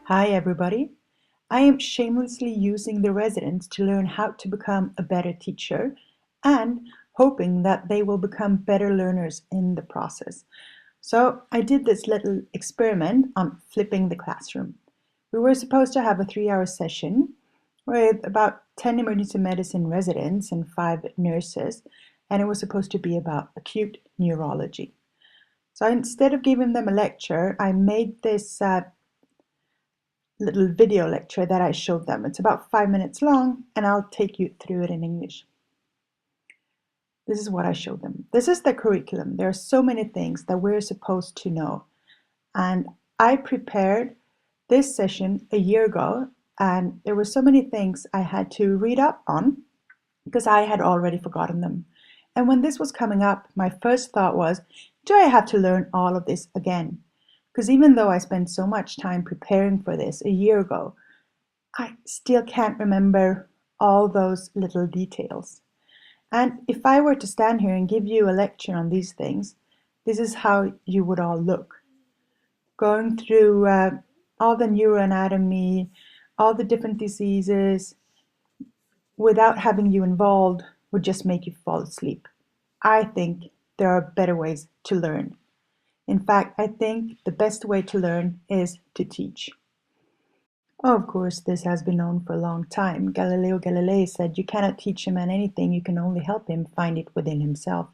Hi everybody. I am shamelessly using the residents to learn how to become a better teacher and hoping that they will become better learners in the process. So I did this little experiment on flipping the classroom. We were supposed to have a 3-hour session with about 10 emergency medicine residents and 5 nurses, and it was supposed to be about acute neurology. So instead of giving them a lecture, I made this little video lecture that I showed them. It's about 5 minutes long, and I'll take you through it in English. This is what I showed them. This is the curriculum. There are so many things that we're supposed to know. And I prepared this session a year ago, and there were so many things I had to read up on because I had already forgotten them. And when this was coming up, my first thought was, do I have to learn all of this again? Because even though I spent so much time preparing for this a year ago, I still can't remember all those little details. And if I were to stand here and give you a lecture on these things, this is how you would all look. Going through all the neuroanatomy, all the different diseases, without having you involved would just make you fall asleep. I think there are better ways to learn. In fact, I think the best way to learn is to teach. Of course, this has been known for a long time. Galileo Galilei said, "You cannot teach a man anything, you can only help him find it within himself."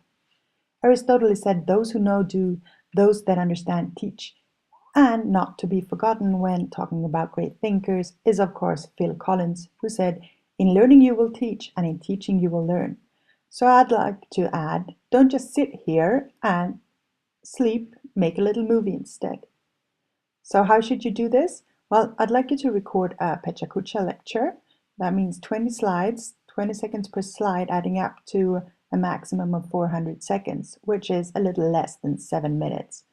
Aristotle said, "Those who know do, those that understand teach." And not to be forgotten when talking about great thinkers is, of course, Phil Collins, who said, "In learning you will teach, and in teaching you will learn." So I'd like to add, don't just sit here and sleep, make a little movie instead. So how should you do this? Well, I'd like you to record a PechaKucha lecture. That means 20 slides, 20 seconds per slide, adding up to a maximum of 400 seconds, which is a little less than 7 minutes.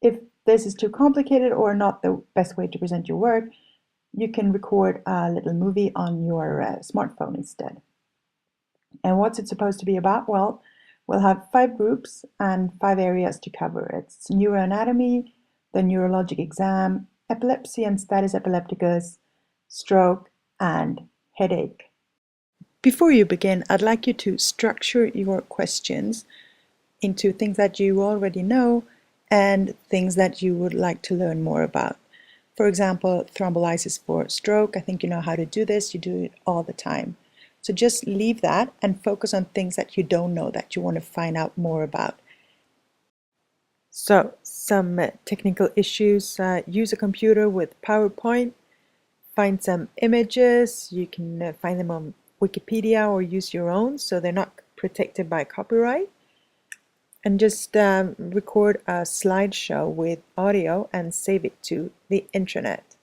If this is too complicated or not the best way to present your work, you can record a little movie on your smartphone instead. And what's it supposed to be about? Well, we'll have 5 groups and 5 areas to cover. It's neuroanatomy, the neurologic exam, epilepsy and status epilepticus, stroke, and headache. Before you begin, I'd like you to structure your questions into things that you already know and things that you would like to learn more about. For example, thrombolysis for stroke. I think you know how to do this. You do it all the time. So just leave that and focus on things that you don't know that you want to find out more about. So some technical issues. Use a computer with PowerPoint. Find some images. You can find them on Wikipedia or use your own so they're not protected by copyright. And just record a slideshow with audio and save it to the internet.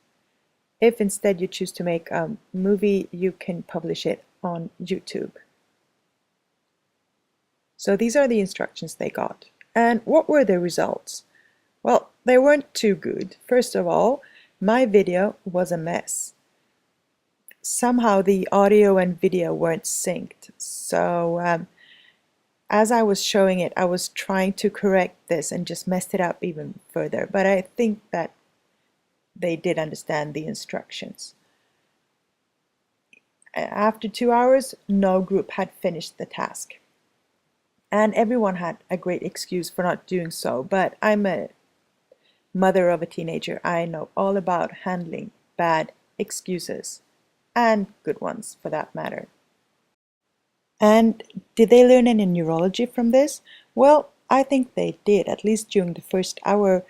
If instead you choose to make a movie, you can publish it on YouTube. So these are the instructions they got. And what were the results? Well, they weren't too good. First of all, my video was a mess. Somehow the audio and video weren't synced. So as I was showing it, I was trying to correct this and just messed it up even further. But I think that they did understand the instructions. After 2 hours, no group had finished the task. And everyone had a great excuse for not doing so, but I'm a mother of a teenager. I know all about handling bad excuses, and good ones for that matter. And did they learn any neurology from this? Well, I think they did, at least during the first hour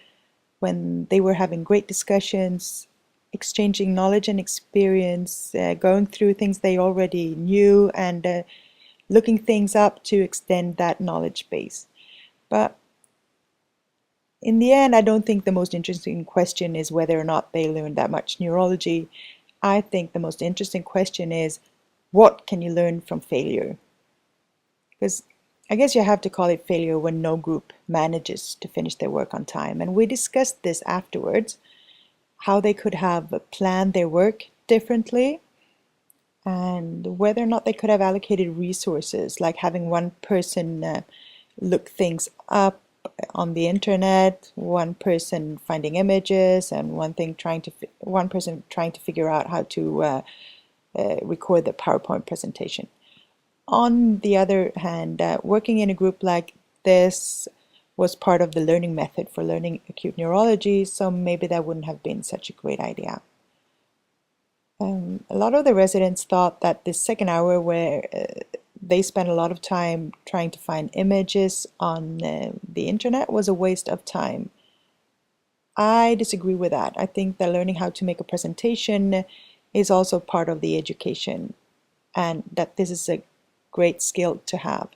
when they were having great discussions, exchanging knowledge and experience, going through things they already knew, and looking things up to extend that knowledge base. But in the end, I don't think the most interesting question is whether or not they learned that much neurology. I think the most interesting question is, what can you learn from failure? Because I guess you have to call it failure when no group manages to finish their work on time. And we discussed this afterwards, how they could have planned their work differently, and whether or not they could have allocated resources, like having one person look things up on the internet, one person finding images, and one person trying to figure out how to record the PowerPoint presentation. On the other hand, working in a group like this was part of the learning method for learning acute neurology, so maybe that wouldn't have been such a great idea. A lot of the residents thought that this second hour where they spent a lot of time trying to find images on the internet was a waste of time. I disagree with that. I think that learning how to make a presentation is also part of the education, and that this is a great skill to have.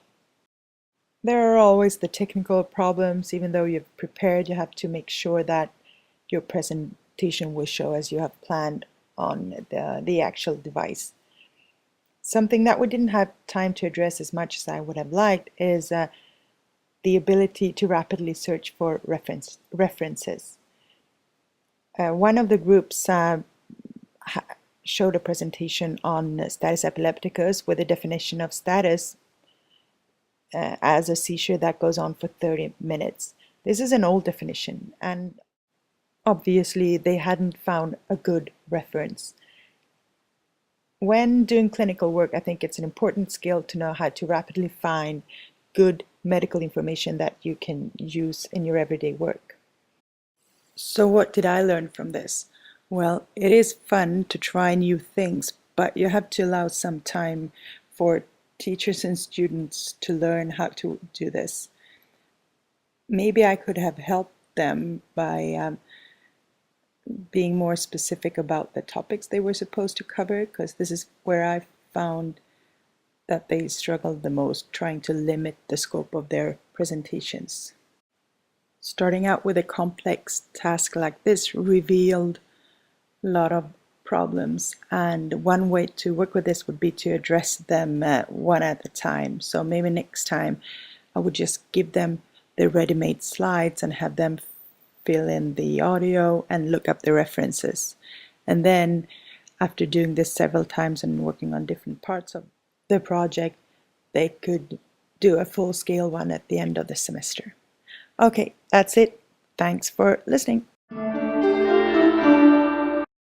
There are always the technical problems. Even though you've prepared, you have to make sure that your presentation will show as you have planned on the actual device. Something that we didn't have time to address as much as I would have liked is the ability to rapidly search for references. One of the groups showed a presentation on status epilepticus with a definition of status as a seizure that goes on for 30 minutes. This is an old definition, and obviously they hadn't found a good reference. When doing clinical work, I think it's an important skill to know how to rapidly find good medical information that you can use in your everyday work. So what did I learn from this? Well, it is fun to try new things, but you have to allow some time for teachers and students to learn how to do this. Maybe I could have helped them by being more specific about the topics they were supposed to cover, because this is where I found that they struggled the most, trying to limit the scope of their presentations. Starting out with a complex task like this revealed a lot of problems, and one way to work with this would be to address them one at a time. So maybe next time I would just give them the ready-made slides and have them fill in the audio and look up the references. And then after doing this several times and working on different parts of the project, they could do a full-scale one at the end of the semester. Okay, that's it. Thanks for listening.